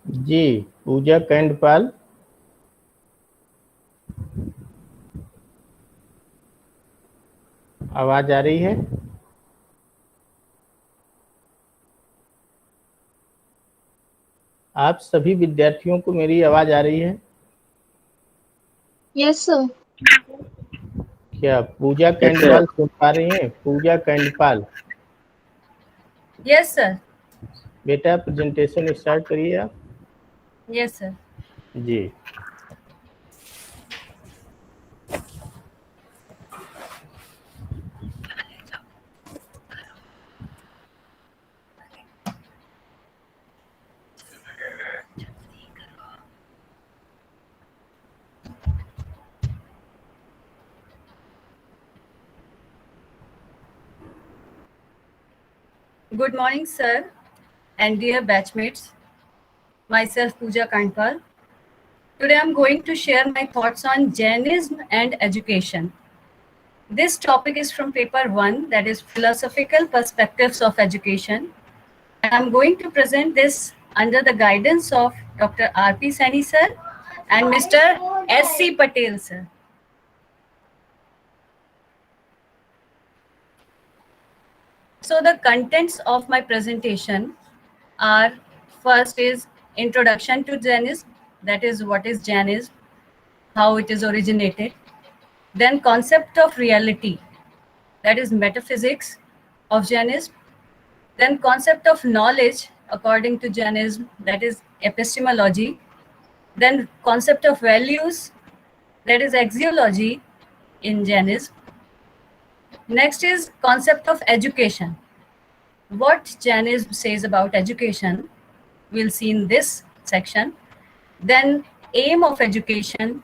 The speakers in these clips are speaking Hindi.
जी, पूजा कैंडपाल। आवाज आ रही है? आप सभी विद्यार्थियों को मेरी आवाज आ रही है? Yes sir. क्या पूजा कैंडपाल सुन पा रही हैं? Pooja Kandpal, yes sir. बेटा प्रेजेंटेशन स्टार्ट करिए आप। Yes sir. जी। Good morning, sir, and dear batchmates. Myself, Pooja Kandpal. Today, I'm going to share my thoughts on Jainism and education. This topic is from paper 1, that is Philosophical Perspectives of Education. And I'm going to present this under the guidance of Dr. R.P. Saini, sir, and Mr. S.C. Patel, sir. So the contents of my presentation are, first is introduction to Jainism, that is what is Jainism, how it is originated. Then concept of reality, that is metaphysics of Jainism. Then concept of knowledge according to Jainism, that is epistemology. Then concept of values, that is axiology in Jainism. Next is concept of education. What Jainism says about education, we'll see in this section. Then aim of education,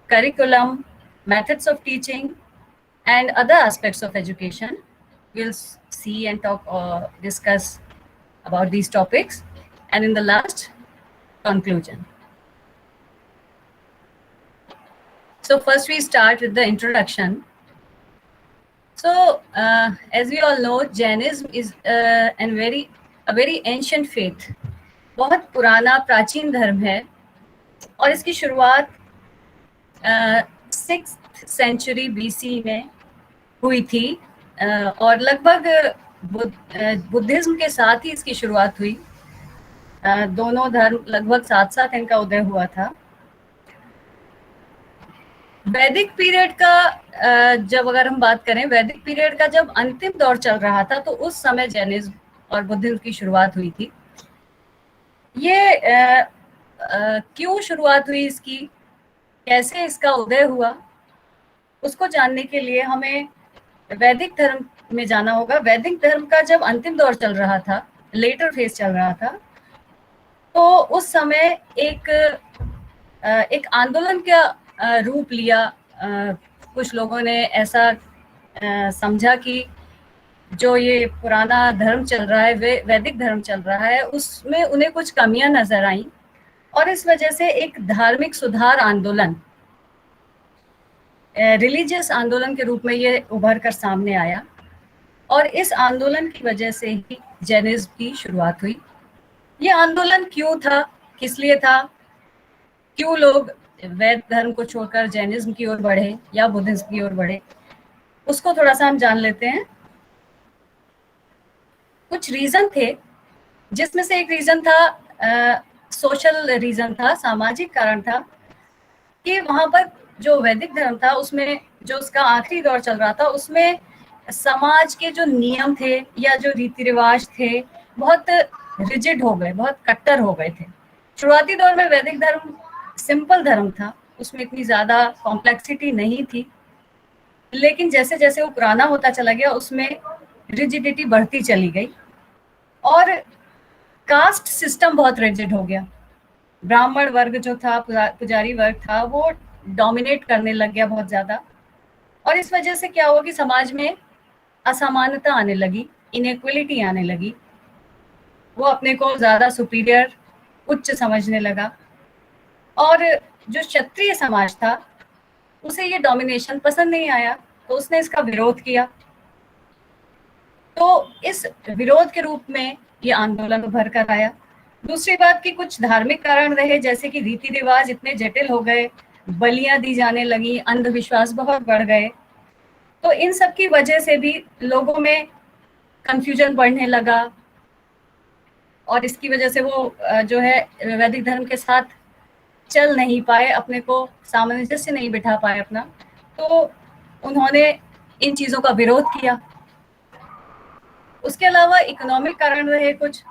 curriculum, methods of teaching, and other aspects of education. We'll see and talk or discuss about these topics. And in the last, conclusion. So first we start with the introduction. So as we all know, Jainism is a very ancient faith. बहुत पुराना प्राचीन धर्म है और इसकी शुरुआत 6th सेंचुरी BC में हुई थी और लगभग बुद्धिज्म के साथ ही इसकी शुरुआत हुई। दोनों धर्म लगभग साथ साथ इनका उदय हुआ था। वैदिक पीरियड का जब अगर हम बात करें, वैदिक पीरियड का जब अंतिम दौर चल रहा था तो उस समय जैनिज्म और बुद्धिज्म की शुरुआत हुई थी। ये क्यों शुरुआत हुई इसकी, कैसे इसका उदय हुआ, उसको जानने के लिए हमें वैदिक धर्म में जाना होगा। वैदिक धर्म का जब अंतिम दौर चल रहा था, लेटर फेज चल रहा था, तो उस समय एक आंदोलन का रूप लिया। कुछ लोगों ने ऐसा समझा कि जो ये पुराना धर्म चल रहा है, वैदिक धर्म चल रहा है, उसमें उन्हें कुछ कमियां नजर आई और इस वजह से एक धार्मिक सुधार आंदोलन, रिलीजियस आंदोलन के रूप में ये उभर कर सामने आया और इस आंदोलन की वजह से ही जैनिज्म की शुरुआत हुई। ये आंदोलन क्यों था, किस लिए था, क्यों लोग वैद धर्म को छोड़कर जैनिज्म की ओर बढ़े या बुद्धिज्म की ओर बढ़े, उसको थोड़ा सा हम जान लेते हैं। कुछ रीजन थे, जिसमें से एक रीजन था सोशल रीजन था, सामाजिक कारण था कि वहां पर जो वैदिक धर्म था उसमें जो उसका आखिरी दौर चल रहा था, उसमें समाज के जो नियम थे या जो रीति रिवाज थे बहुत रिजिड हो गए, बहुत कट्टर हो गए थे। शुरुआती दौर में वैदिक धर्म सिंपल धर्म था, उसमें इतनी ज्यादा कॉम्प्लेक्सिटी नहीं थी, लेकिन जैसे जैसे वो पुराना होता चला गया उसमें रिजिडिटी बढ़ती चली गई और कास्ट सिस्टम बहुत रिजिड हो गया। ब्राह्मण वर्ग जो था, पुजारी वर्ग था, वो डोमिनेट करने लग गया बहुत ज्यादा और इस वजह से क्या हुआ कि समाज में असमानता आने लगी, इनइक्वलिटी आने लगी। वो अपने को ज्यादा सुपीरियर, उच्च समझने लगा और जो क्षत्रिय समाज था उसे ये डोमिनेशन पसंद नहीं आया, तो उसने इसका विरोध किया। तो इस विरोध के रूप में ये आंदोलन उभर कर आया दूसरी बात कि कुछ धार्मिक कारण रहे, जैसे कि रीति रिवाज इतने जटिल हो गए, बलियां दी जाने लगी, अंधविश्वास बहुत बढ़ गए, तो इन सब की वजह से भी लोगों में कंफ्यूजन बढ़ने लगा और इसकी वजह से वो जो है वैदिक धर्म के साथ चल नहीं पाए, अपने को सामंजस्य नहीं बिठा पाए अपना, तो उन्होंने इन चीजों का विरोध किया। उसके अलावा इकोनॉमिक कारण रहे कुछ,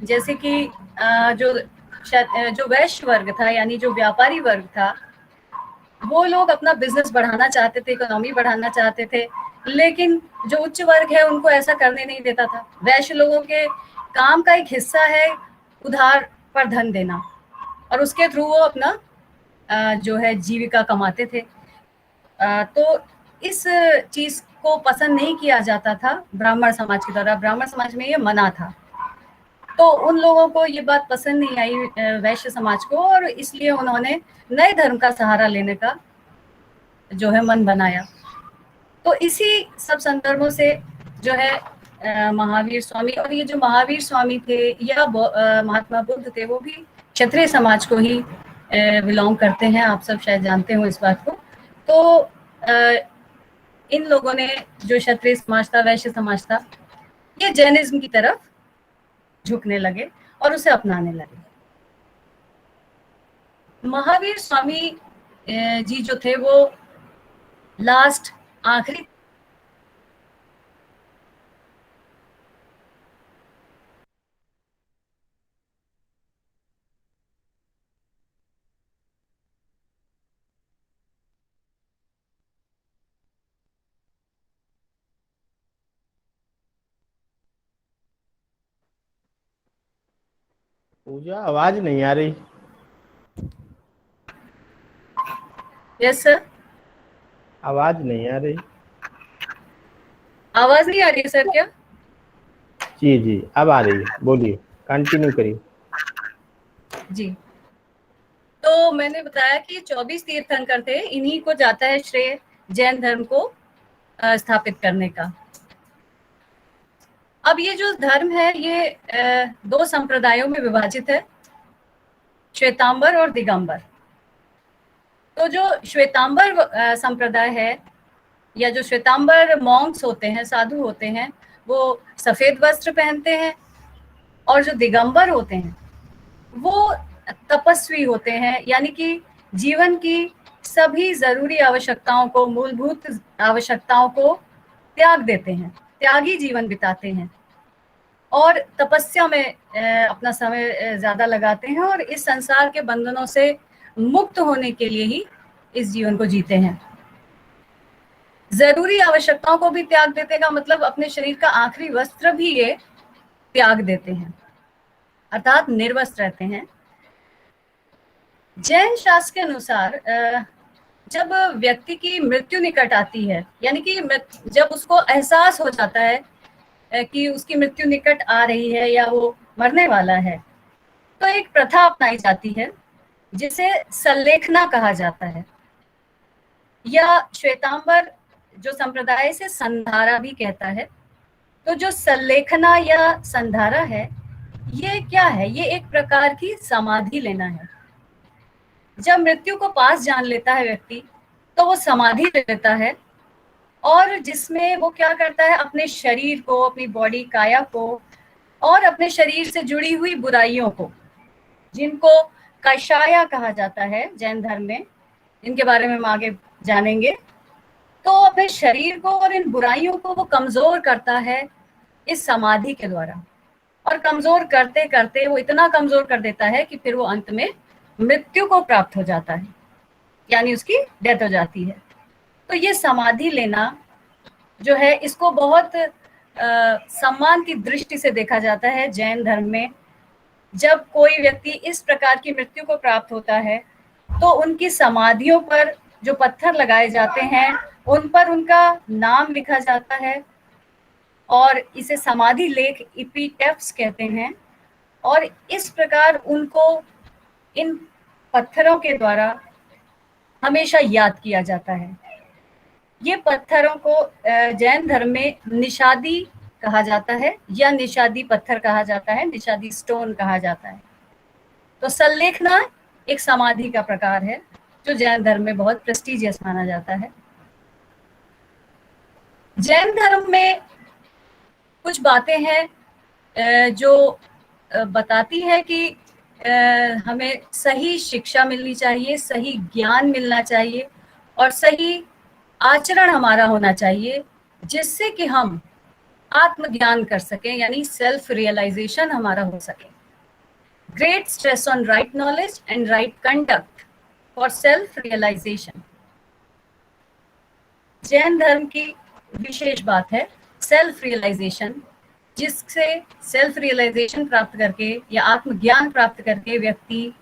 जैसे कि जो वैश्य वर्ग था, यानी जो व्यापारी वर्ग था, वो लोग अपना बिजनेस बढ़ाना चाहते थे, इकोनॉमी बढ़ाना चाहते थे, लेकिन जो उच्च वर्ग है उनको ऐसा करने नहीं देता था। वैश्य लोगों के काम का एक हिस्सा है उधार पर धन देना, और उसके थ्रू वो अपना जो है जीविका कमाते थे। तो इस चीज को पसंद नहीं किया जाता था ब्राह्मण समाज के द्वारा, ब्राह्मण समाज में ये मना था। तो उन लोगों को ये बात पसंद नहीं आई वैश्य समाज को, और इसलिए उन्होंने नए धर्म का सहारा लेने का जो है मन बनाया। तो इसी सब संदर्भों से जो है महावीर स्वामी, और ये जो महावीर स्वामी थे या महात्मा बुद्ध थे, वो भी क्षत्रिय समाज को ही बिलोंग करते हैं, आप सब शायद जानते हो इस बात को। तो इन लोगों ने जो क्षत्रिय समाज था, वैश्य समाज था, ये जैनिज्म की तरफ झुकने लगे और उसे अपनाने लगे। महावीर स्वामी जी जो थे वो लास्ट आखिरी पूजा, आवाज नहीं आ रही। यस सर, आवाज नहीं आ रही। आवाज नहीं आ रही है सर क्या? जी जी, अब आ रही है, बोलिए, कंटिन्यू करिए। जी, तो मैंने बताया कि 24 तीर्थंकर थे, इन्हीं को जाता है श्रेय जैन धर्म को स्थापित करने का। अब ये जो धर्म है ये दो संप्रदायों में विभाजित है, श्वेतांबर और दिगंबर। तो जो श्वेतांबर संप्रदाय है, या जो श्वेतांबर मॉन्क्स होते हैं, साधु होते हैं, वो सफेद वस्त्र पहनते हैं, और जो दिगंबर होते हैं वो तपस्वी होते हैं, यानी कि जीवन की सभी जरूरी आवश्यकताओं को, मूलभूत आवश्यकताओं को त्याग देते हैं, त्यागी जीवन बिताते हैं और तपस्या में अपना समय ज्यादा लगाते हैं, और इस संसार के बंधनों से मुक्त होने के लिए ही इस जीवन को जीते हैं। जरूरी आवश्यकताओं को भी त्याग देते का मतलब अपने शरीर का आखिरी वस्त्र भी ये त्याग देते हैं, अर्थात निर्वस्त्र रहते हैं। जैन शास्त्र के अनुसार जब व्यक्ति की मृत्यु निकट आती है, यानी कि जब उसको एहसास हो जाता है कि उसकी मृत्यु निकट आ रही है या वो मरने वाला है, तो एक प्रथा अपनाई जाती है जिसे सल्लेखना कहा जाता है, या श्वेतांबर जो संप्रदाय से संधारा भी कहता है। तो जो सल्लेखना या संधारा है, ये क्या है? ये एक प्रकार की समाधि लेना है। जब मृत्यु को पास जान लेता है व्यक्ति, तो वो समाधि ले लेता है, और जिसमें वो क्या करता है, अपने शरीर को, अपनी बॉडी, काया को, और अपने शरीर से जुड़ी हुई बुराइयों को, जिनको कषाया कहा जाता है जैन धर्म में, इनके बारे में हम आगे जानेंगे, तो अपने शरीर को और इन बुराइयों को वो कमजोर करता है इस समाधि के द्वारा, और कमजोर करते करते वो इतना कमजोर कर देता है कि फिर वो अंत में मृत्यु को प्राप्त हो जाता है, यानी उसकी डेथ हो जाती है। तो ये समाधि लेना जो है, इसको बहुत सम्मान की दृष्टि से देखा जाता है जैन धर्म में। जब कोई व्यक्ति इस प्रकार की मृत्यु को प्राप्त होता है, तो उनकी समाधियों पर जो पत्थर लगाए जाते हैं, उन पर उनका नाम लिखा जाता है, और इसे समाधि लेख, एपिटैफ्स कहते हैं। और इस प्रकार उनको इन पत्थरों के द्वारा हमेशा याद किया जाता है। ये पत्थरों को जैन धर्म में निषादी कहा जाता है या निषादी पत्थर कहा जाता है, निषादी स्टोन कहा जाता है। तो सल्लेखना एक समाधि का प्रकार है जो जैन धर्म में बहुत प्रेस्टिजियस माना जाता है। जैन धर्म में कुछ बातें हैं जो बताती है कि हमें सही शिक्षा मिलनी चाहिए, सही ज्ञान मिलना चाहिए और सही आचरण हमारा होना चाहिए, जिससे कि हम आत्मज्ञान कर सकें, यानी सेल्फ रियलाइजेशन हमारा हो सके। Great stress on right knowledge and right conduct for self realisation. Jain धर्म की विशेष बात है सेल्फ रियलाइजेशन, जिससे सेल्फ रियलाइजेशन प्राप्त करके या आत्मज्ञान प्राप्त करके व्यक्ति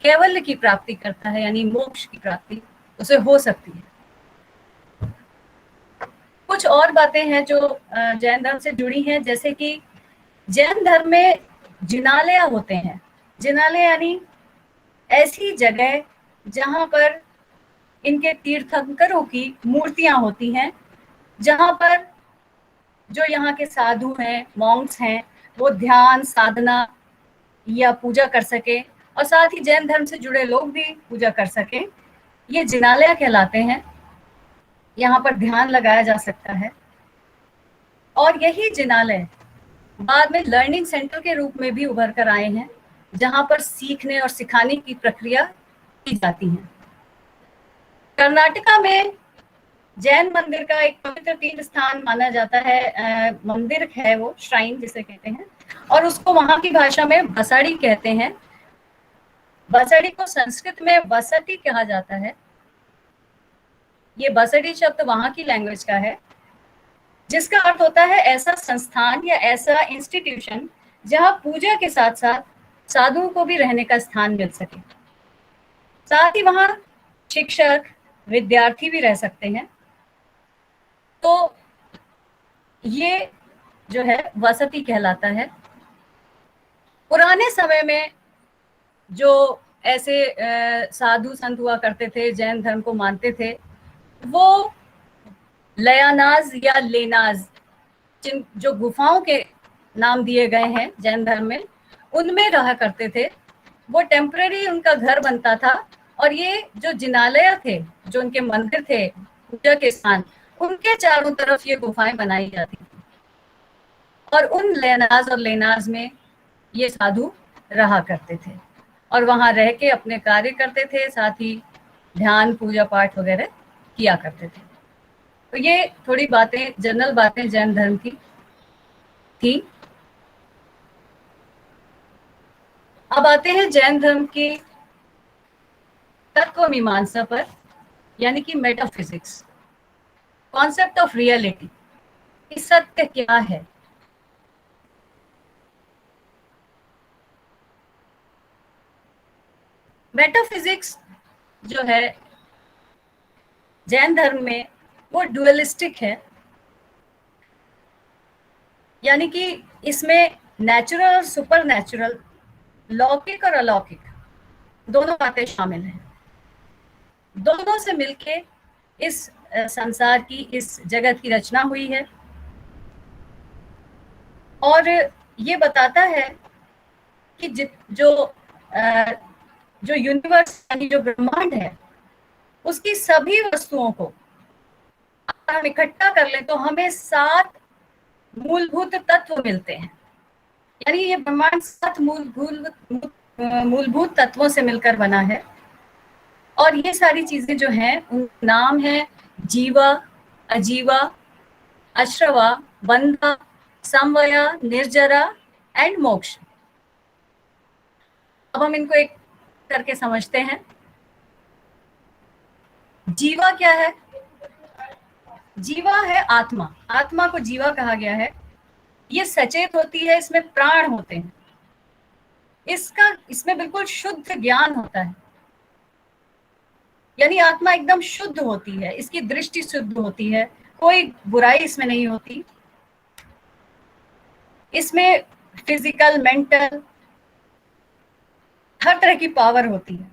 कैवल्य की प्राप्ति करता है, यानी मोक्ष की प्राप्ति उसे हो सकती है। कुछ और बातें हैं जो जैन धर्म से जुड़ी हैं, जैसे कि जैन धर्म में जिनालय होते हैं। जिनालय यानी ऐसी जगह जहां पर इनके तीर्थंकरों की मूर्तियां होती हैं, जहां पर जो यहाँ के साधु हैं, मॉन्क्स हैं, वो ध्यान साधना या पूजा कर सके और साथ ही जैन धर्म से जुड़े लोग भी पूजा कर सकें। ये जिनालय कहलाते हैं। यहाँ पर ध्यान लगाया जा सकता है और यही जिनालय बाद में लर्निंग सेंटर के रूप में भी उभर कर आए हैं, जहां पर सीखने और सिखाने की प्रक्रिया की जाती है। कर्नाटका में जैन मंदिर का एक पवित्र तीर्थ स्थान माना जाता है, मंदिर है वो, श्राइन जिसे कहते हैं, और उसको वहां की भाषा में बसाड़ी कहते हैं। बसाड़ी को संस्कृत में बसटी कहा जाता है। ये बसटी शब्द वहां की लैंग्वेज का है, जिसका अर्थ होता है ऐसा संस्थान या ऐसा इंस्टीट्यूशन जहां पूजा के साथ साथ साधुओं को भी रहने का स्थान मिल सके। साथ ही वहां शिक्षक विद्यार्थी भी रह सकते हैं। तो ये जो है वसति कहलाता है। पुराने समय में जो ऐसे साधु संत हुआ करते थे, जैन धर्म को मानते थे, वो लयानाज या लेनाज, जिन जो गुफाओं के नाम दिए गए हैं जैन धर्म में, उनमें रहा करते थे। वो टेम्पररी उनका घर बनता था और ये जो जिनालय थे, जो उनके मंदिर थे, पूजा के स्थान, उनके चारों तरफ ये गुफाएं बनाई जाती थी और उन लयनाज और लेनाज में ये साधु रहा करते थे और वहां रह के अपने कार्य करते थे, साथ ही ध्यान पूजा पाठ वगैरह किया करते थे। तो ये थोड़ी बातें, जनरल बातें जैन धर्म की थी। अब आते हैं जैन धर्म की तत्व मीमांसा पर, यानी कि मेटाफिजिक्स, कॉन्सेप्ट ऑफ रियलिटी, कि सत्य क्या है। मेटाफिजिक्स जो है जैन धर्म में वो डुअलिस्टिक है, यानी कि इसमें नेचुरल और सुपर नेचुरल, लौकिक और अलौकिक दोनों बातें शामिल हैं। दोनों से मिलके इस संसार की, इस जगत की रचना हुई है और ये बताता है कि जो यूनिवर्स यानी जो ब्रह्मांड है, उसकी सभी वस्तुओं को अगर हम इकट्ठा कर लें तो हमें 7 मूलभूत तत्व मिलते हैं। यानी ये ब्रह्मांड 7 मूलभूत तत्वों से मिलकर बना है और ये सारी चीजें जो हैं उन नाम है जीवा, अजीवा, अश्रवा, बंधा, समवया, निर्जरा एंड मोक्ष। अब हम इनको एक करके समझते हैं। जीवा क्या है? जीवा है आत्मा। आत्मा को जीवा कहा गया है। ये सचेत होती है, इसमें प्राण होते हैं, इसमें बिल्कुल शुद्ध ज्ञान होता है, यानी आत्मा एकदम शुद्ध होती है, इसकी दृष्टि शुद्ध होती है, कोई बुराई इसमें नहीं होती। इसमें फिजिकल, मेंटल, हर तरह की पावर होती है।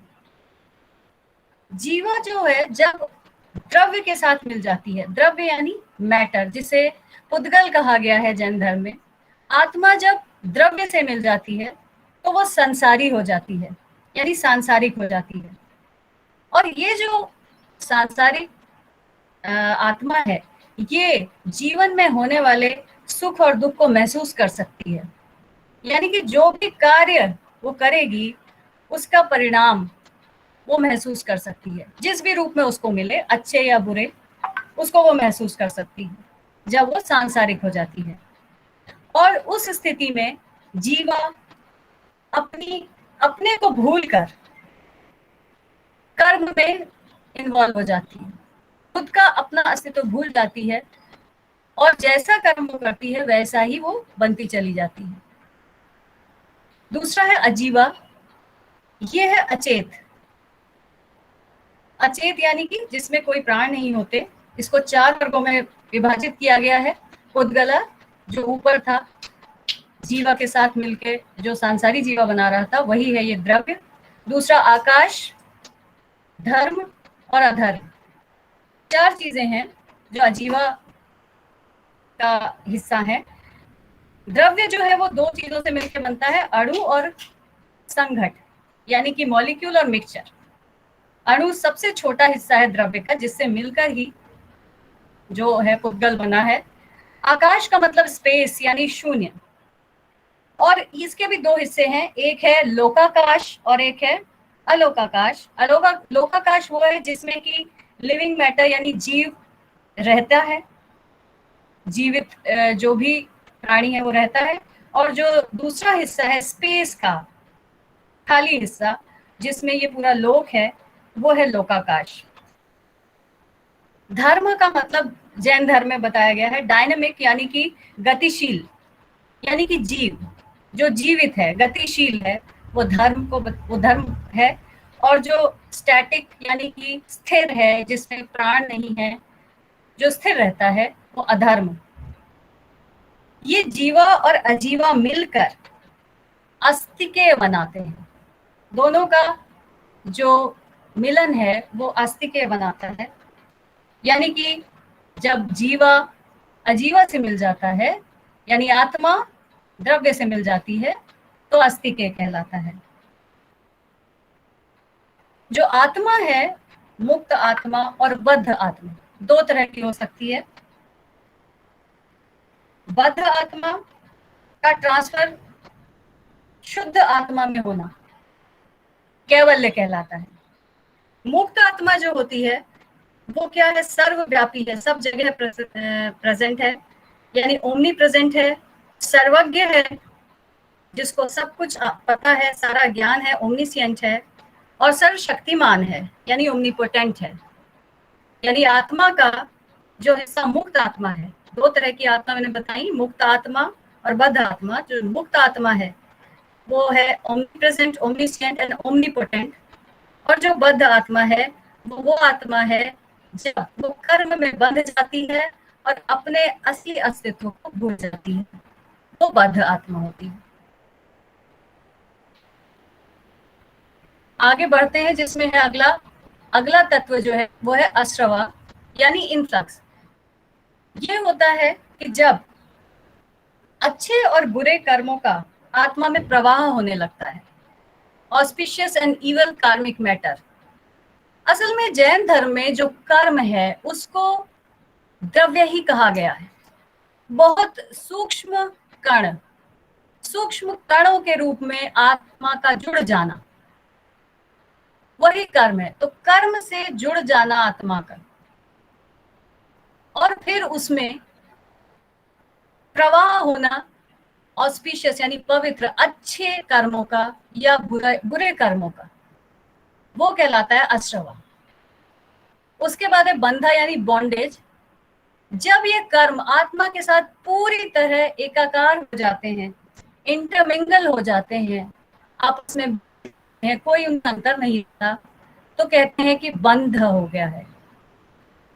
जीवा जो है जब द्रव्य के साथ मिल जाती है, द्रव्य यानी मैटर, जिसे पुद्गल कहा गया है जैन धर्म में, आत्मा जब द्रव्य से मिल जाती है तो वो संसारी हो जाती है, यानी सांसारिक हो जाती है। और ये जो सांसारिक आत्मा है, ये जीवन में होने वाले सुख और दुख को महसूस कर सकती है, यानी कि जो भी कार्य वो करेगी उसका परिणाम वो महसूस कर सकती है, जिस भी रूप में उसको मिले, अच्छे या बुरे, उसको वो महसूस कर सकती है जब वो सांसारिक हो जाती है। और उस स्थिति में जीवा अपने को भूलकर कर्म में इन्वॉल्व हो जाती है, खुद का अपना अस्तित्व भूल जाती है, और जैसा कर्म वो करती है वैसा ही वो बनती चली जाती है। दूसरा है अजीवा, ये है अचेत। अचेत यानी कि जिसमें कोई प्राण नहीं होते। इसको 4 वर्गों में विभाजित किया गया है। पुद्गला जो ऊपर था, जीवा के साथ मिलके जो सांसारी जीवा बना रहा था, वही है ये द्रव्य। दूसरा आकाश, धर्म और अधर्म, 4 चीजें हैं जो अजीवा का हिस्सा है। द्रव्य जो है वो 2 चीजों से मिलकर बनता है, अणु और संघट, यानी कि मॉलिक्यूल और मिक्सचर। अणु सबसे छोटा हिस्सा है द्रव्य का, जिससे मिलकर ही जो है पुद्गल बना है। आकाश का मतलब स्पेस यानी शून्य, और इसके भी 2 हिस्से हैं, एक है लोकाकाश और एक है अलोकाकाश। लोकाकाश वो है जिसमें कि लिविंग मैटर यानी जीव रहता है, जीवित जो भी प्राणी है वो रहता है। और जो दूसरा हिस्सा है स्पेस का खाली हिस्सा, जिसमें ये पूरा लोक है, वो है लोकाकाश। धर्म का मतलब जैन धर्म में बताया गया है डायनामिक, यानी कि गतिशील, यानी कि जीव जो जीवित है, गतिशील है, वो धर्म है। और जो स्टैटिक यानी कि स्थिर है, जिसमें प्राण नहीं है, जो स्थिर रहता है, वो अधर्म। ये जीवा और अजीवा मिलकर अस्तिकेय बनाते हैं। दोनों का जो मिलन है वो अस्तिकेय बनाता है, यानी कि जब जीवा अजीवा से मिल जाता है, यानी आत्मा द्रव्य से मिल जाती है, तो अस्तिकेय कहलाता है। जो आत्मा है, मुक्त आत्मा और बद्ध आत्मा, 2 तरह की हो सकती है। बद्ध आत्मा का ट्रांसफर शुद्ध आत्मा में होना कैवल्य कहलाता है। मुक्त आत्मा जो होती है वो क्या है, सर्वव्यापी है, सब जगह प्रेजेंट है, यानी ओमनी प्रेजेंट है, सर्वज्ञ है, जिसको सब कुछ पता है, सारा ज्ञान है, ओमनीसिएंट है, और सर्वशक्तिमान है, यानी ओमनीपोटेंट है। यानी आत्मा का जो हिस्सा मुक्त आत्मा है, 2 तरह की आत्मा मैंने बताई, मुक्त आत्मा और बद्ध आत्मा। जो मुक्त आत्मा है वो है ओमनीप्रेजेंट, ओमनीसिएंट एंड ओमनीपोटेंट। और जो बद्ध आत्मा है वो आत्मा है जब वो कर्म में बंध जाती है और अपने असली अस्तित्व को भूल जाती है, वो बद्ध आत्मा होती है। आगे बढ़ते हैं, जिसमें है अगला तत्व जो है वो है अश्रवा, यानी इनफ्लक्स। ये होता है कि जब अच्छे और बुरे कर्मों का आत्मा में प्रवाह होने लगता है, ऑस्पिशियस एंड इवल कार्मिक मैटर। असल में जैन धर्म में जो कर्म है उसको द्रव्य ही कहा गया है। बहुत सूक्ष्म कणों के रूप में आत्मा का जुड़ जाना वही कर्म है। तो कर्म से जुड़ जाना आत्मा का, और फिर उसमें प्रवाह होना ऑस्पिशियस यानी पवित्र अच्छे कर्मों का या बुरे कर्मों का, वो कहलाता है अश्रवा। उसके बाद है बंधा यानी बॉन्डेज। जब ये कर्म आत्मा के साथ पूरी तरह एकाकार हो जाते हैं, इंटरमिंगल हो जाते हैं, आपस में कोई उनका अंतर नहीं था, तो कहते हैं कि बंध हो गया है,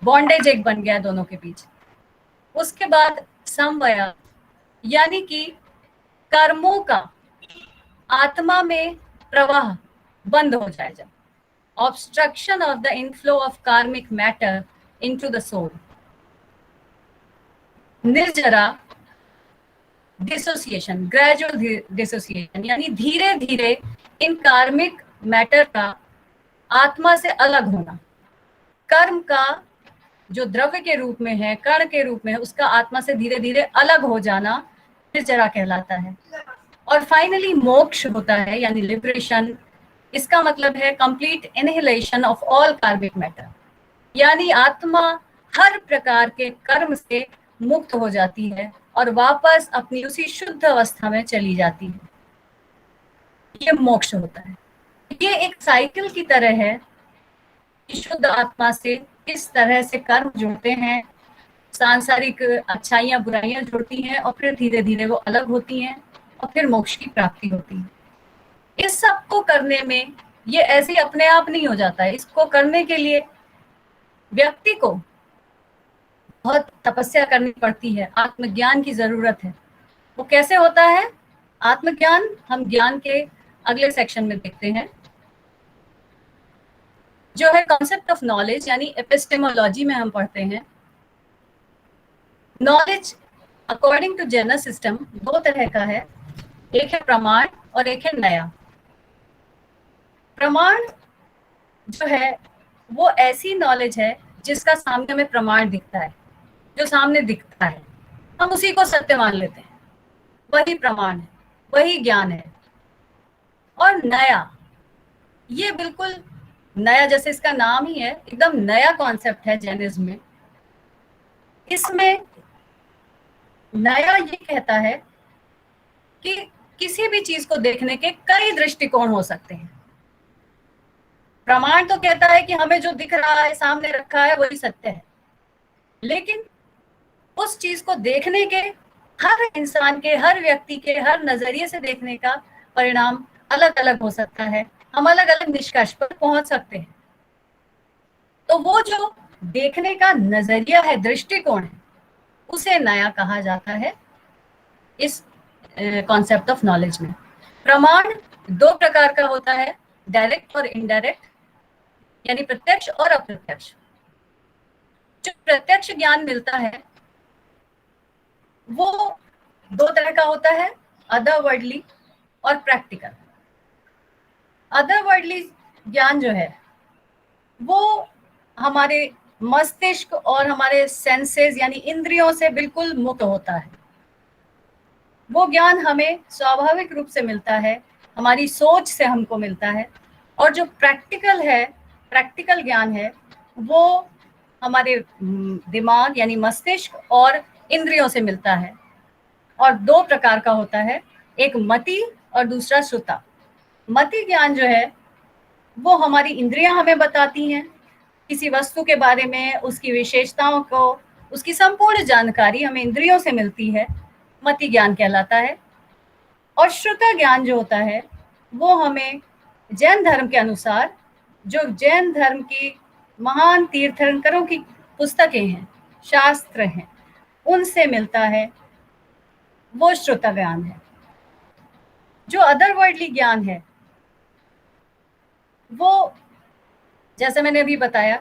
बॉन्डेज एक बन गया दोनों के बीच। उसके बाद समवया यानी कि कर्मों का आत्मा में प्रवाह बंद हो जाए, जब obstruction of the inflow of karmic matter into the soul. निर्जरा डिसोसिएशन, ग्रेजुअल डिसोसिएशन, यानी धीरे धीरे इन कार्मिक मैटर का आत्मा से अलग होना, कर्म का जो द्रव्य के रूप में है, कण के रूप में है, उसका आत्मा से धीरे धीरे अलग हो जाना निर्जरा कहलाता है। और फाइनली मोक्ष होता है, यानी लिबरेशन। इसका मतलब है कंप्लीट इनहिलेशन ऑफ ऑल कार्मिक मैटर, यानी आत्मा हर प्रकार के कर्म से मुक्त हो जाती है और वापस अपनी उसी शुद्ध अवस्था में चली जाती है। ये मोक्ष होता है। ये एक साइकिल की तरह है कि शुद्ध आत्मा से किस तरह से कर्म जुड़ते हैं, सांसारिक अच्छाइयां बुराइयां जुड़ती हैं और फिर धीरे धीरे वो अलग होती हैं और फिर मोक्ष की प्राप्ति होती है। इस सब को करने में ये ऐसे अपने आप नहीं हो जाता है। इसको करने के लिए व्यक्ति को बहुत तपस्या करनी पड़ती है, आत्मज्ञान की जरूरत है। वो कैसे होता है आत्मज्ञान, हम ज्ञान के अगले सेक्शन में देखते हैं, जो है कॉन्सेप्ट ऑफ नॉलेज, यानी एपिस्टेमोलॉजी में हम पढ़ते हैं। Knowledge according to Jaina system दो तरह का है, एक है प्रमाण और एक है नया। प्रमाण जो है वो ऐसी नॉलेज है जिसका सामने में प्रमाण दिखता है, जो सामने दिखता है हम उसी को सत्य मान लेते हैं, वही प्रमाण है, वही ज्ञान है। और नया, ये बिल्कुल नया, जैसे इसका नाम ही है, एकदम नया कॉन्सेप्ट है जैनिज्म में। इसमें नया ये कहता है कि किसी भी चीज को देखने के कई दृष्टिकोण हो सकते हैं। प्रमाण तो कहता है कि हमें जो दिख रहा है, सामने रखा है, वही सत्य है, लेकिन उस चीज को देखने के हर इंसान के, हर व्यक्ति के, हर नजरिए से देखने का परिणाम अलग अलग हो सकता है। हम अलग अलग निष्कर्ष पर पहुंच सकते हैं। तो वो जो देखने का नजरिया है, दृष्टिकोण है, उसे नया कहा जाता है इस कॉन्सेप्ट ऑफ नॉलेज में। प्रमाण दो प्रकार का होता है, डायरेक्ट और इनडायरेक्ट, यानी प्रत्यक्ष और अप्रत्यक्ष। जो प्रत्यक्ष ज्ञान मिलता है वो दो तरह का होता है, अदरवर्ल्डली और प्रैक्टिकल। अदरवर्ल्डली ज्ञान जो है वो हमारे मस्तिष्क और हमारे सेंसेस यानी इंद्रियों से बिल्कुल मुक्त होता है। वो ज्ञान हमें स्वाभाविक रूप से मिलता है, हमारी सोच से हमको मिलता है। और जो प्रैक्टिकल है, प्रैक्टिकल ज्ञान है, वो हमारे दिमाग यानी मस्तिष्क और इंद्रियों से मिलता है। और दो प्रकार का होता है, एक मति और दूसरा श्रुता। मति ज्ञान जो है वो हमारी इंद्रियां हमें बताती हैं किसी वस्तु के बारे में, उसकी विशेषताओं को, उसकी संपूर्ण जानकारी हमें इंद्रियों से मिलती है, मति ज्ञान कहलाता है। और श्रुता ज्ञान जो होता है वो हमें जैन धर्म के अनुसार, जो जैन धर्म की महान तीर्थंकरों की पुस्तकें हैं, शास्त्र हैं, उनसे मिलता है, वो श्रुता ज्ञान है। जो अदरवर्ल्डली ज्ञान है वो, जैसे मैंने अभी बताया,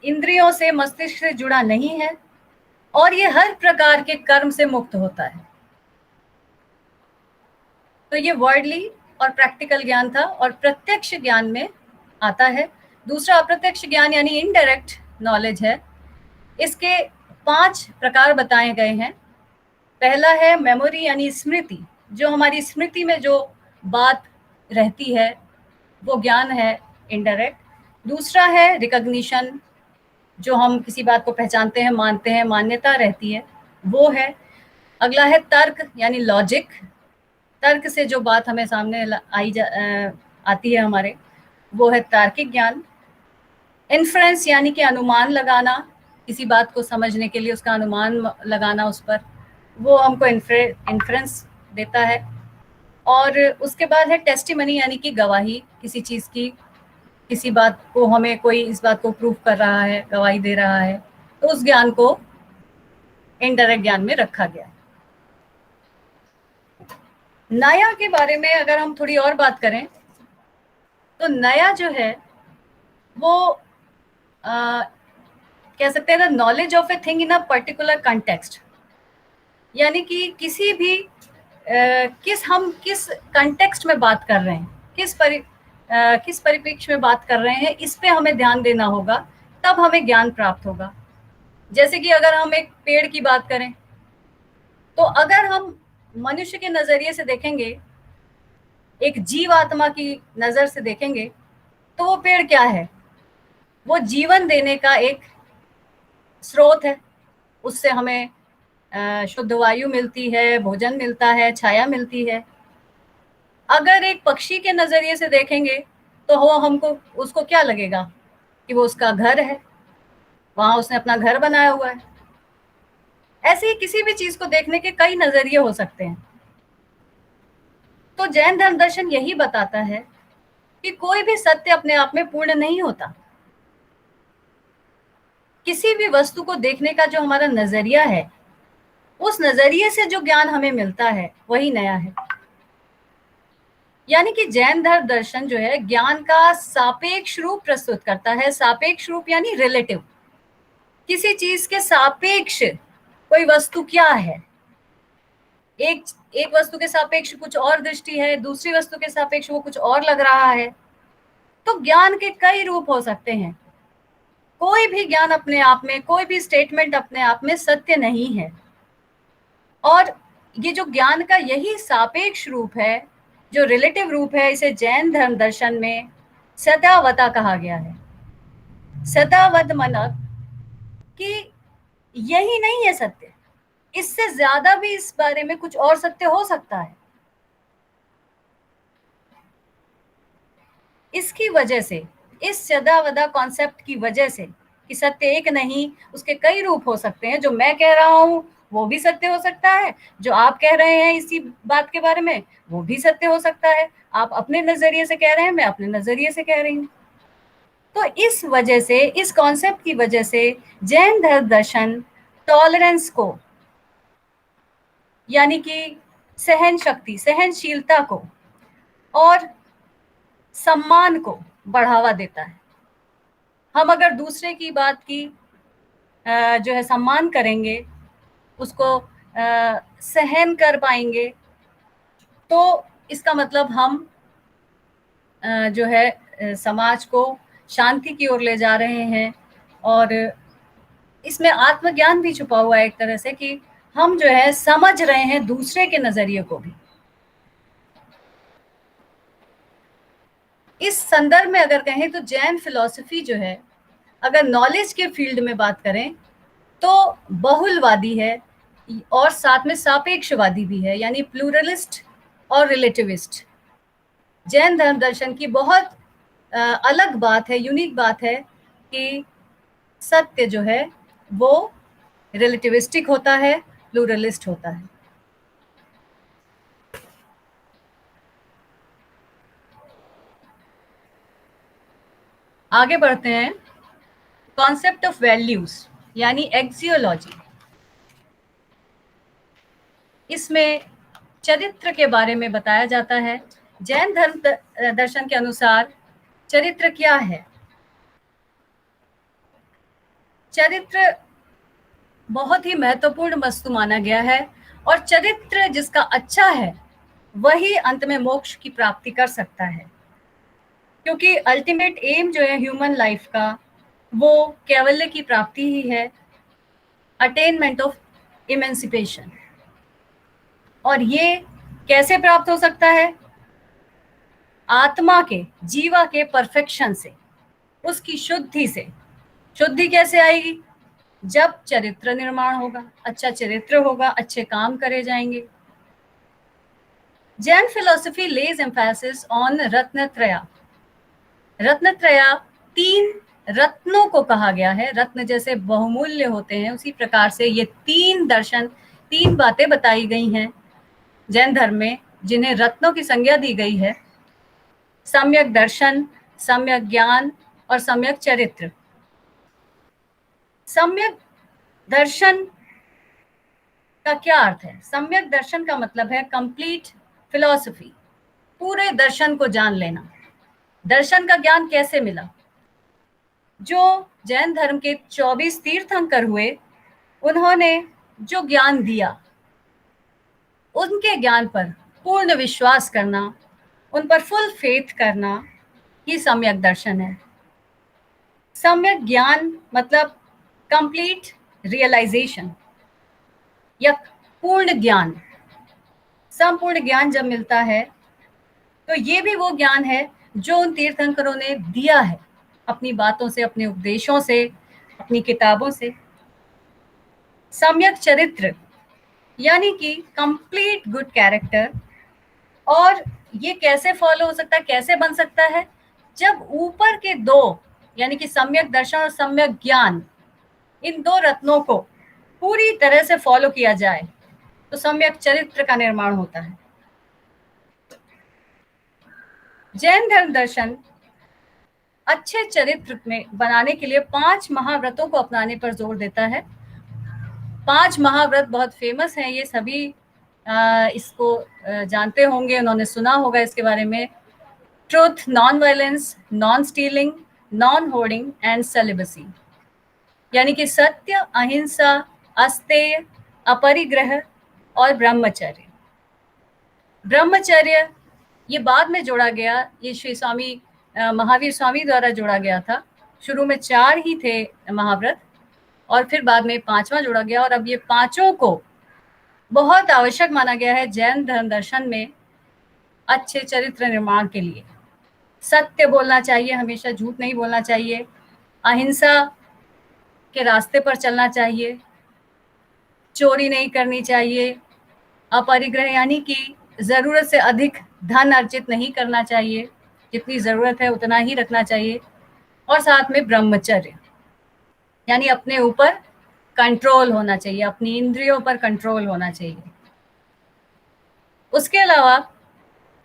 इंद्रियों से, मस्तिष्क से जुड़ा नहीं है और ये हर प्रकार के कर्म से मुक्त होता है। तो ये वर्ल्डली और प्रैक्टिकल ज्ञान था। और प्रत्यक्ष ज्ञान में आता है दूसरा अप्रत्यक्ष ज्ञान, यानी इनडायरेक्ट नॉलेज है। इसके 5 प्रकार बताए गए हैं। पहला है मेमोरी यानी स्मृति, जो हमारी स्मृति में जो बात रहती है वो ज्ञान है इनडायरेक्ट। दूसरा है रिकॉग्निशन, जो हम किसी बात को पहचानते हैं, मानते हैं, मान्यता रहती है, वो है। अगला है तर्क यानी लॉजिक, तर्क से जो बात हमें सामने आती है हमारे, वो है तार्किक ज्ञान। इन्फ्रेंस यानी कि अनुमान लगाना, किसी बात को समझने के लिए उसका अनुमान लगाना उस पर, वो हमको इन्फ्रेंस देता है। और उसके बाद है टेस्टिमनी यानी कि गवाही, किसी चीज़ की, किसी बात को हमें कोई इस बात को प्रूव कर रहा है, गवाही दे रहा है, तो उस ज्ञान को इनडायरेक्ट ज्ञान में रखा गया है। नया के बारे में अगर हम थोड़ी और बात करें तो नया जो है वो कह सकते हैं ना, knowledge of a thing in a particular context. यानी कि किसी भी हम किस कंटेक्स्ट में बात कर रहे हैं, किस परिप्रेक्ष्य में बात कर रहे हैं, इस पे हमें ध्यान देना होगा, तब हमें ज्ञान प्राप्त होगा। जैसे कि अगर हम एक पेड़ की बात करें, तो अगर हम मनुष्य के नजरिए से देखेंगे, एक जीवात्मा की नजर से देखेंगे, तो वो पेड़ क्या है? वो जीवन देने का एक स्रोत है। उससे हमें शुद्ध वायु मिलती है, भोजन मिलता है, छाया मिलती है। अगर एक पक्षी के नजरिए से देखेंगे, तो वो हमको उसको क्या लगेगा कि वो उसका घर है, वहां उसने अपना घर बनाया हुआ है। ऐसे ही किसी भी चीज को देखने के कई नजरिए हो सकते हैं। तो जैन धर्म दर्शन यही बताता है कि कोई भी सत्य अपने आप में पूर्ण नहीं होता। किसी भी वस्तु को देखने का जो हमारा नजरिया है, उस नजरिए से जो ज्ञान हमें मिलता है वही नया है। यानी कि जैन धर्म दर्शन जो है ज्ञान का सापेक्ष रूप प्रस्तुत करता है। सापेक्ष रूप यानी रिलेटिव। किसी चीज के सापेक्ष कोई वस्तु क्या है, एक एक वस्तु के सापेक्ष कुछ और दृष्टि है, दूसरी वस्तु के सापेक्ष वो कुछ और लग रहा है। तो ज्ञान के कई रूप हो सकते हैं। कोई भी ज्ञान अपने आप में, कोई भी स्टेटमेंट अपने आप में सत्य नहीं है। और ये जो ज्ञान का यही सापेक्ष रूप है, जो रिलेटिव रूप है, इसे जैन धर्म दर्शन में सदावता कहा गया है। सदावत मनक कि यही नहीं है सत्य, इससे ज्यादा भी इस बारे में कुछ और सत्य हो सकता है। इसकी वजह से, इस सदावदा कॉन्सेप्ट की वजह से कि सत्य एक नहीं, उसके कई रूप हो सकते हैं। जो मैं कह रहा हूं वो भी सत्य हो सकता है, जो आप कह रहे हैं इसी बात के बारे में वो भी सत्य हो सकता है। आप अपने नजरिए से कह रहे हैं, मैं अपने नजरिए से कह रही हूँ। तो इस वजह से, इस कॉन्सेप्ट की वजह से जैन धर्म दर्शन टॉलरेंस को, यानी कि सहन शक्ति, सहनशीलता को और सम्मान को बढ़ावा देता है। हम अगर दूसरे की बात की जो है सम्मान करेंगे, उसको सहन कर पाएंगे, तो इसका मतलब हम जो है समाज को शांति की ओर ले जा रहे हैं। और इसमें आत्मज्ञान भी छुपा हुआ है एक तरह से, कि हम जो है समझ रहे हैं दूसरे के नजरिए को भी। इस संदर्भ में अगर कहें तो जैन फिलॉसफी जो है, अगर नॉलेज के फील्ड में बात करें तो बहुलवादी है और साथ में सापेक्षवादी भी है, यानी प्लूरलिस्ट और रिलेटिविस्ट। जैन धर्म दर्शन की बहुत अलग बात है, यूनिक बात है कि सत्य जो है वो रिलेटिविस्टिक होता है, प्लूरलिस्ट होता है। आगे बढ़ते हैं। कॉन्सेप्ट ऑफ वैल्यूज यानी एक्सियोलॉजी। इसमें चरित्र के बारे में बताया जाता है। जैन धर्म दर्शन के अनुसार चरित्र क्या है? चरित्र बहुत ही महत्वपूर्ण वस्तु माना गया है, और चरित्र जिसका अच्छा है वही अंत में मोक्ष की प्राप्ति कर सकता है। क्योंकि अल्टीमेट एम जो है ह्यूमन लाइफ का, वो कैवल्य की प्राप्ति ही है, अटेनमेंट ऑफ इमेंसिपेशन। और ये कैसे प्राप्त हो सकता है? आत्मा के, जीवा के परफेक्शन से, उसकी शुद्धि से। शुद्धि कैसे आएगी? जब चरित्र निर्माण होगा, अच्छा चरित्र होगा, अच्छे काम करे जाएंगे। Jain philosophy lays emphasis on Ratnatraya. Ratnatraya, 3 रत्नों को कहा गया है। रत्न जैसे बहुमूल्य होते हैं, उसी प्रकार से ये 3 दर्शन, 3 बातें बताई गई हैं जैन धर्म में, जिन्हें रत्नों की संज्ञा दी गई है। सम्यक दर्शन, सम्यक ज्ञान और सम्यक चरित्र। सम्यक दर्शन का क्या अर्थ है? सम्यक दर्शन का मतलब है कंप्लीट फिलॉसफी, पूरे दर्शन को जान लेना। दर्शन का ज्ञान कैसे मिला? जो जैन धर्म के 24 तीर्थंकर हुए, उन्होंने जो ज्ञान दिया उनके ज्ञान पर पूर्ण विश्वास करना, उन पर फुल फेथ करना ही सम्यक दर्शन है। सम्यक ज्ञान मतलब कंप्लीट रियलाइजेशन या पूर्ण ज्ञान। संपूर्ण ज्ञान जब मिलता है तो ये भी वो ज्ञान है जो उन तीर्थंकरों ने दिया है अपनी बातों से, अपने उपदेशों से, अपनी किताबों से। सम्यक चरित्र यानी कि कंप्लीट गुड कैरेक्टर। और ये कैसे फॉलो हो सकता है, कैसे बन सकता है? जब ऊपर के दो यानी कि सम्यक दर्शन और सम्यक ज्ञान, इन दो रत्नों को पूरी तरह से फॉलो किया जाए तो सम्यक चरित्र का निर्माण होता है। जैन धर्म दर्शन अच्छे चरित्र में बनाने के लिए 5 महाव्रतों को अपनाने पर जोर देता है। 5 महाव्रत बहुत फेमस हैं, ये सभी इसको जानते होंगे, उन्होंने सुना होगा इसके बारे में। Truth, non violence, non stealing, non hoarding and celibacy, यानी कि सत्य, अहिंसा, अस्तेय, अपरिग्रह और ब्रह्मचर्य। ब्रह्मचर्य ये बाद में जोड़ा गया, ये श्री स्वामी महावीर स्वामी द्वारा जोड़ा गया था। शुरू में 4 ही थे महाव्रत और फिर बाद में 5वां जोड़ा गया, और अब ये पांचों को बहुत आवश्यक माना गया है जैन धर्म दर्शन में अच्छे चरित्र निर्माण के लिए। सत्य बोलना चाहिए, हमेशा झूठ नहीं बोलना चाहिए, अहिंसा के रास्ते पर चलना चाहिए, चोरी नहीं करनी चाहिए, अपरिग्रह यानी कि जरूरत से अधिक धन अर्जित नहीं करना चाहिए, जितनी जरूरत है उतना ही रखना चाहिए, और साथ में ब्रह्मचर्य यानी अपने ऊपर कंट्रोल होना चाहिए, अपनी इंद्रियों पर कंट्रोल होना चाहिए। उसके अलावा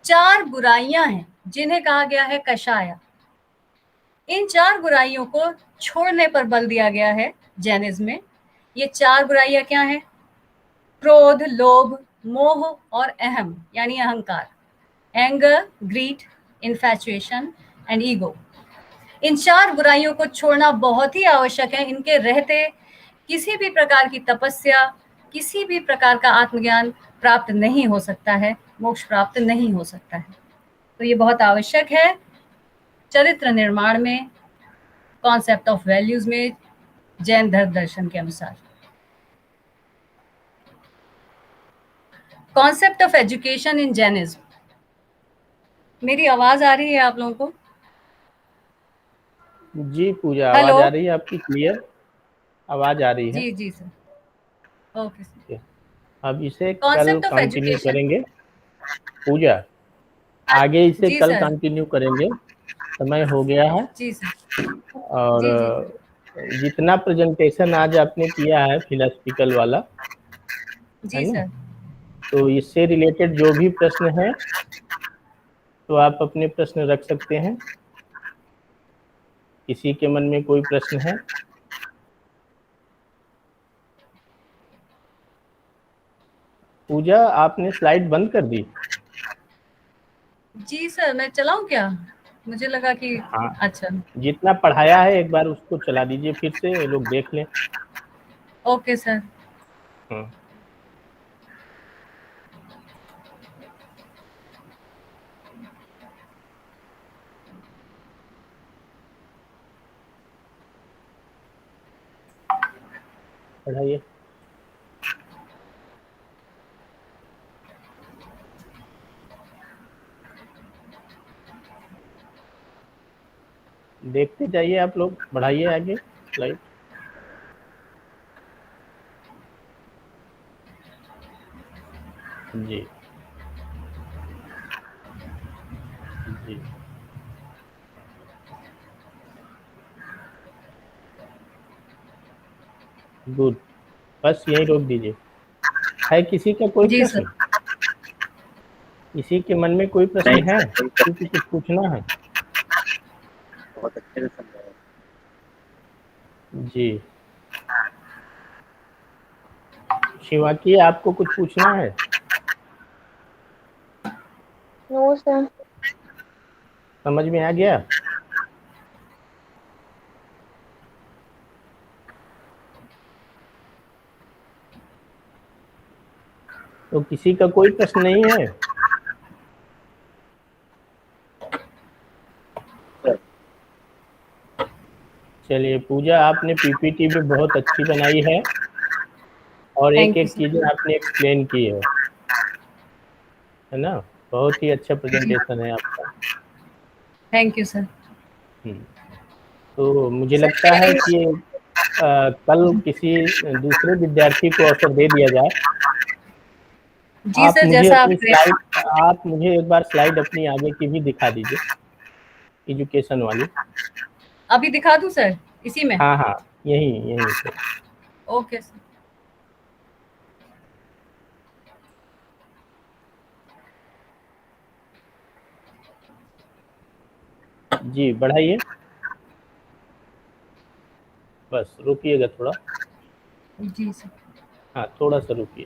4 बुराइयां हैं जिन्हें कहा गया है कषाया। इन 4 बुराइयों को छोड़ने पर बल दिया गया है जैनिज्म में। ये 4 बुराइयां क्या हैं? क्रोध, लोभ, मोह और अहम यानी अहंकार। Anger, greed, infatuation and ego. इन 4 बुराइयों को छोड़ना बहुत ही आवश्यक है। इनके रहते किसी भी प्रकार की तपस्या, किसी भी प्रकार का आत्मज्ञान प्राप्त नहीं हो सकता है, मोक्ष प्राप्त नहीं हो सकता है। तो ये बहुत आवश्यक है चरित्र निर्माण में, कॉन्सेप्ट ऑफ वैल्यूज में, जैन धर्म दर्शन के अनुसार। Concept of education in Jainism. मेरी आवाज आ रही है आप लोगों को? जी पूजा, हेलो। आवाज आ रही है आपकी? क्लियर आवाज आ रही है? जी जी सर, ओके सर। अब इसे कल कॉन्सेप्ट ऑफ कंटिन्यू एजुकेशन। करेंगे पूजा, आगे इसे जी कल सर। कंटिन्यू करेंगे, समय हो गया है। जी सर। और जी जी जितना प्रेजेंटेशन आज आपने किया है फिलोसफिकल वाला, है जी ना, सर। तो इससे रिलेटेड जो भी प्रश्न है तो आप अपने प्रश्न रख सकते हैं। किसी के मन में कोई प्रश्न है? पूजा, आपने स्लाइड बंद कर दी? जी सर, मैं चलाऊं क्या? मुझे लगा कि हाँ, अच्छा। जितना पढ़ाया है एक बार उसको चला दीजिए, फिर से ये लोग देख लें। Okay sir. हम्म। पढ़ाइए। देखते जाइए आप लोग, बढ़ाइए आगे स्लाइड। जी जी, गुड, बस यहीं रोक दीजिए। है किसी का कोई जी प्रश्न? सर। किसी के मन में कोई प्रश्न है? किसी को कुछ पूछना है? बहुत अच्छे से समझाया। जी, शिवाकी, आपको कुछ पूछना है? No sir. समझ में आ गया? तो किसी का कोई प्रश्न नहीं है? चलिए पूजा, आपने पीपीटी भी बहुत अच्छी बनाई है और एक एक चीजें आपने एक्सप्लेन की है ना? बहुत ही अच्छा प्रेजेंटेशन है आपका। Thank you sir. तो मुझे लगता है कि कल किसी दूसरे विद्यार्थी को अवसर दे दिया जाए। जी सर, जैसा आप मुझे एक बार स्लाइड अपनी आगे की भी दिखा दीजिए, एजुकेशन वाली। अभी दिखा दूं सर इसी में? हाँ हाँ, यही से। Okay sir. जी बढ़ाइए, बस रुकिएगा थोड़ा। जी सर। हाँ थोड़ा सा रुकिए।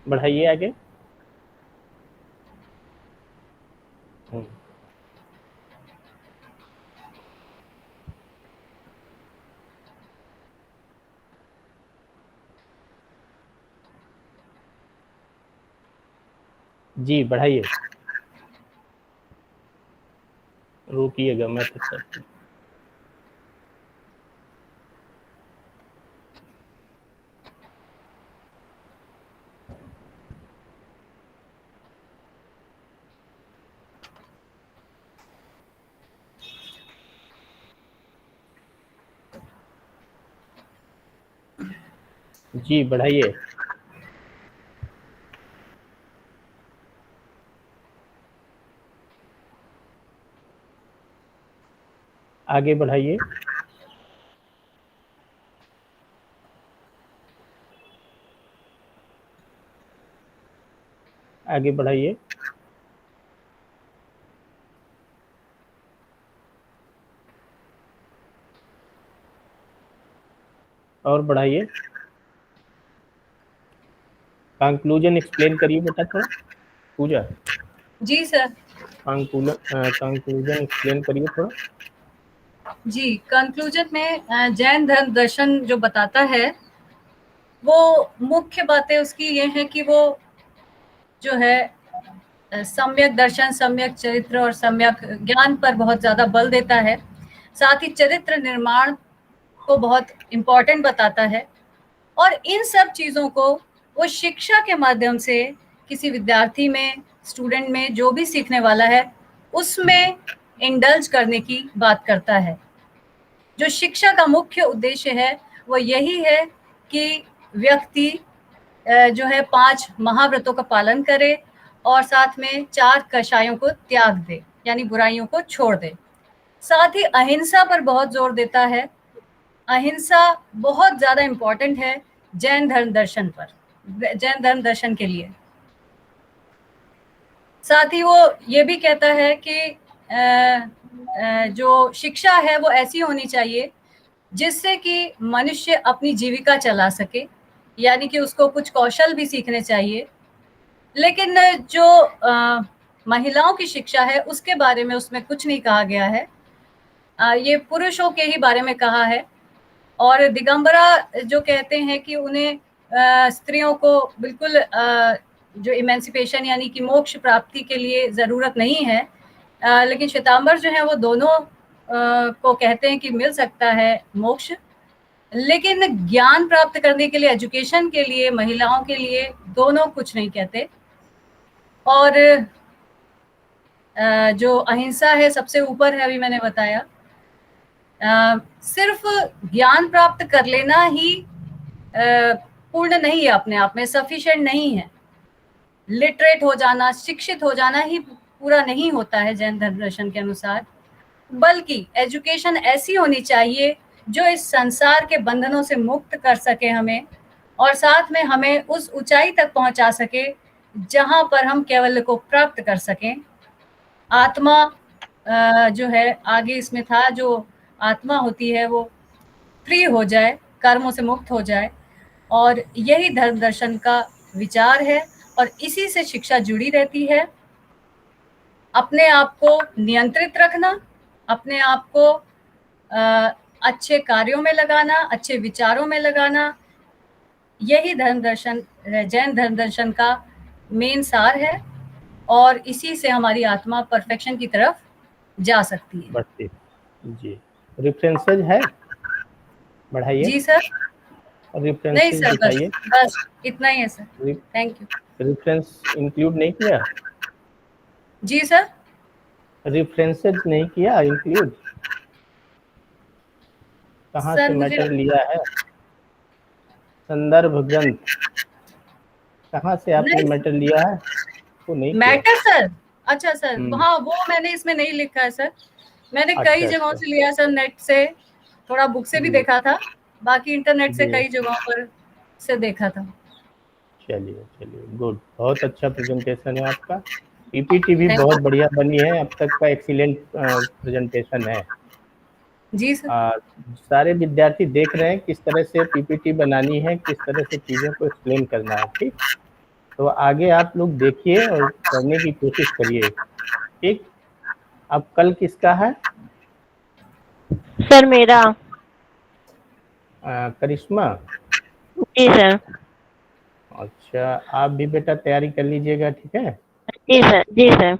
बढ़ाइए आगे। जी बढ़ाइए, रुकिएगा मैं तक। जी बढ़ाइए। आगे बढ़ाइए। आगे बढ़ाइए। और बढ़ाइए। कंक्लूजन एक्सप्लेन करिए बेटा थोड़ा, पूजा। जी सर। कंक्लूजन एक्सप्लेन करिए थोड़ा। जी, कंक्लूजन में जैन धर्म दर्शन जो बताता है वो मुख्य बातें उसकी ये है कि वो जो है सम्यक दर्शन, सम्यक चरित्र और सम्यक ज्ञान पर बहुत ज्यादा बल देता है। साथ ही चरित्र निर्माण को बहुत इम्पोर्टेंट बताता है और इन सब चीजों को वो शिक्षा के माध्यम से किसी विद्यार्थी में, स्टूडेंट में, जो भी सीखने वाला है उसमें इंडल्ज करने की बात करता है। जो शिक्षा का मुख्य उद्देश्य है वो यही है कि व्यक्ति जो है 5 महाव्रतों का पालन करे और साथ में 4 कषायों को त्याग दे, यानी बुराइयों को छोड़ दे। साथ ही अहिंसा पर बहुत जोर देता है। अहिंसा बहुत ज्यादा इम्पोर्टेंट है जैन धर्म दर्शन पर, जैन धर्म दर्शन के लिए। साथ ही वो ये भी कहता है कि जो शिक्षा है वो ऐसी होनी चाहिए जिससे कि मनुष्य अपनी जीविका चला सके, यानी कि उसको कुछ कौशल भी सीखने चाहिए। लेकिन जो महिलाओं की शिक्षा है उसके बारे में उसमें कुछ नहीं कहा गया है। ये पुरुषों के ही बारे में कहा है। और दिगंबरा जो कहते हैं कि उन्हें स्त्रियों को बिल्कुल जो इमेंसिपेशन यानी कि मोक्ष प्राप्ति के लिए ज़रूरत नहीं है, लेकिन श्वेतांबर जो है वो दोनों को कहते हैं कि मिल सकता है मोक्ष, लेकिन ज्ञान प्राप्त करने के लिए, एजुकेशन के लिए, महिलाओं के लिए दोनों कुछ नहीं कहते। और जो अहिंसा है सबसे ऊपर है, अभी मैंने बताया। सिर्फ ज्ञान प्राप्त कर लेना ही पूर्ण नहीं है, अपने आप में सफिशिएंट नहीं है। लिटरेट हो जाना, शिक्षित हो जाना ही पूरा नहीं होता है जैन धर्म दर्शन के अनुसार, बल्कि एजुकेशन ऐसी होनी चाहिए जो इस संसार के बंधनों से मुक्त कर सके हमें, और साथ में हमें उस ऊंचाई तक पहुंचा सके जहां पर हम केवल को प्राप्त कर सकें। आत्मा जो है आगे इसमें था, जो आत्मा होती है वो फ्री हो जाए, कर्मों से मुक्त हो जाए, और यही धर्म दर्शन का विचार है और इसी से शिक्षा जुड़ी रहती है। अपने आप को नियंत्रित रखना, अपने आप को अच्छे कार्यों में लगाना, अच्छे विचारों में लगाना, यही धर्म दर्शन, जैन धर्म दर्शन का मेन सार है और इसी से हमारी आत्मा परफेक्शन की तरफ जा सकती है। बढ़ती जी। रेफरेंसेज है, बढ़ाइए। जी सर। नहीं रेफरेंसेज सर, दिखाइए। बस इतना ही है sir, thank you. Reference include नहीं किया? जी सर। रेफरेंसेज नहीं किया इंक्लूड? कहाँ सर से मुझे मैटर लिया है? संदर्भ ग्रंथ कहाँ से आपने नहीं, मैटर लिया है? तो नहीं किया। मैटर सर, अच्छा सर, हम्म। हाँ वो मैंने इसमें नहीं लिखा है सर, मैंने अच्छा, कई जगहों अच्छा। से लिया सर, नेट से, थोड़ा बुक से भी जी, देखा था, बाकी इंटरनेट से जी। कई जगहों पर से देखा था। चलिए, चलिए, गुड, बहुत अच्छा प्रेजेंटेशन है आपका। पीपीटी भी Thank बहुत you। बढ़िया बनी है, अब तक का एक्सीलेंट प्रेजेंटेशन है। जी सर। सारे विद्यार्थी देख रहे हैं किस तरह से पीपीटी बनानी है, किस तरह से चीज़ों को एक्सप्लेन करना है, ठीक। तो आगे आप लोग देखिए और करने की कोशिश करिए, ठीक। अब कल किसका है? सर मेरा। करिश्मा। जी सर। अच्छा, आप भी बेटा तैयारी कर लीजिएगा, ठीक है। जी सर। जी सर।